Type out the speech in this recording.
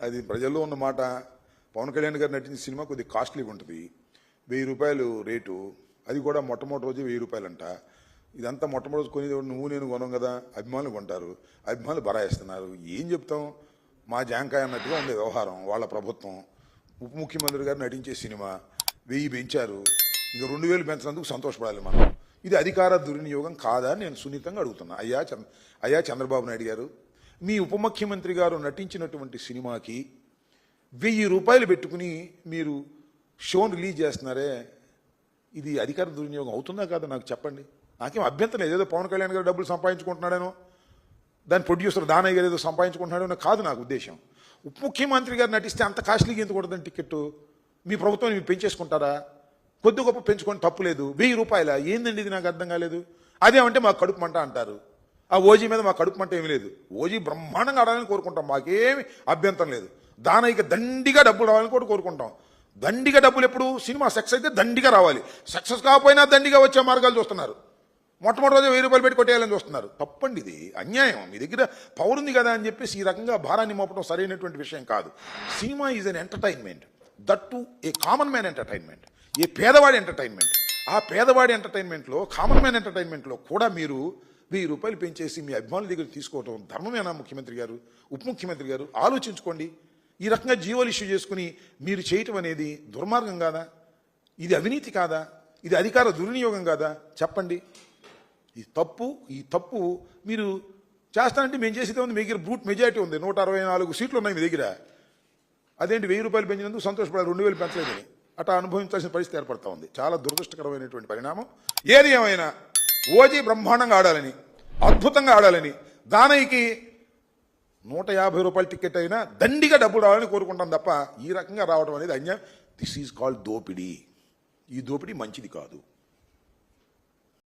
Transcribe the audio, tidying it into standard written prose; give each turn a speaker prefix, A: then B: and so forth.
A: అది ప్రజల్లో ఉన్న మాట. పవన్ కళ్యాణ్ గారు నటించిన సినిమా కొద్దిగా కాస్ట్లీగా ఉంటుంది. 1000 రూపాయలు రేటు, అది కూడా మొట్టమొదటి రోజు 1000 రూపాయలంట. ఇదంతా మొట్టమొదటి రోజు కొని నువ్వు నేను కొనం కదా, అభిమానులు కొంటారు, అభిమానులు బరాయిస్తున్నారు. ఏం చెప్తాం, మా జాంకాయ అన్నట్టుగా ఉండే వ్యవహారం. వాళ్ళ ప్రభుత్వం, ఉప ముఖ్యమంత్రి గారు నటించే సినిమా 1000 పెంచారు, ఇంకా 2000 పెంచినందుకు సంతోషపడాలి మనం. ఇది అధికార దుర్వినియోగం కాదా అని నేను సున్నితంగా అడుగుతున్నా. అయ్యా చంద్రబాబు నాయుడు గారు, మీ ఉప ముఖ్యమంత్రి గారు నటించినటువంటి సినిమాకి 1000 రూపాయలు పెట్టుకుని మీరు షోను రిలీజ్ చేస్తున్నారే, ఇది అధికార దుర్వినియోగం అవుతుందా కాదా నాకు చెప్పండి. నాకేం అభ్యంతరం లేదు. ఏదో పవన్ కళ్యాణ్ గారు డబ్బులు సంపాదించుకుంటున్నాడేనో, దాని ప్రొడ్యూసర్ దానయ్య గారు ఏదో సంపాదించుకుంటున్నాడేనో కాదు నాకు ఉద్దేశం. ఉప ముఖ్యమంత్రి గారు నటిస్తే అంత కాస్ట్లీగా ఎందుకు కొడదని టికెట్? మీ ప్రభుత్వం మీరు పెంచేసుకుంటారా? కొద్ది గొప్ప పెంచుకొని తప్పులేదు. 1000 రూపాయల ఏందండి ఇది, నాకు అర్థం కాలేదు. అదేమంటే మాకు కడుపు మంట అంటారు. ఆ ఓజీ మీద మాకు కడుపు మంట ఏమీ లేదు. ఓజీ బ్రహ్మాండంగా ఆడాలని కోరుకుంటాం, మాకేమి అభ్యంతరం లేదు. దానయ్యకి దండిగా డబ్బులు రావాలని కూడా కోరుకుంటాం. దండిగా డబ్బులు ఎప్పుడు సినిమా సక్సెస్ అయితే దండిగా రావాలి, సక్సెస్ కాకపోయినా దండిగా వచ్చే మార్గాలు చూస్తున్నారు. మొట్టమొదటి రోజు 1000 రూపాయలు పెట్టి కొట్టేయాలని చూస్తున్నారు. తప్పండి, ఇది అన్యాయం. మీ దగ్గర పవర్ ఉంది కదా అని చెప్పేసి ఈ రకంగా భారాన్ని మోపడం సరైనటువంటి విషయం కాదు. Cinema is an entertainment, that to a common man entertainment, a పేదవాడి ఎంటర్టైన్మెంట్. ఆ పేదవాడి ఎంటర్టైన్మెంట్లో, కామన్ మ్యాన్ ఎంటర్టైన్మెంట్లో కూడా మీరు 1000 రూపాయలు పెంచేసి మీ అభిమానుల దగ్గర తీసుకోవడం ధర్మమేనా? ముఖ్యమంత్రి గారు, ఉప ముఖ్యమంత్రి గారు ఆలోచించుకోండి. ఈ రకంగా జీవోలు ఇష్యూ చేసుకుని మీరు చేయటం అనేది దుర్మార్గం కాదా? ఇది అవినీతి కాదా? ఇది అధికార దుర్వినియోగం కాదా? చెప్పండి. ఈ తప్పు మీరు చేస్తానంటే మేము చేసేదే ఉంది. మీ దగ్గర బ్రూట్ మెజారిటీ ఉంది, 164 సీట్లు ఉన్నాయి మీ దగ్గర. అదేంటి 1000 రూపాయలు పెంచినందుకు సంతోషపడాలి, 2000 పెంచలేదని అట్లా అనుభవించాల్సిన పరిస్థితి ఏర్పడతా ఉంది. చాలా దురదృష్టకరమైనటువంటి పరిణామం. ఏది ఏమైనా ఓజీ బ్రహ్మాండంగా ఆడాలని, అద్భుతంగా ఆడాలని, దానయ్యకి 150 రూపాయల టికెట్ అయినా దండిగా డబ్బులు రావాలని కోరుకుంటాం తప్ప ఈ రకంగా రావడం అనేది అన్యాయం. దిస్ ఈజ్ కాల్డ్ దోపిడీ. ఈ దోపిడీ మంచిది కాదు.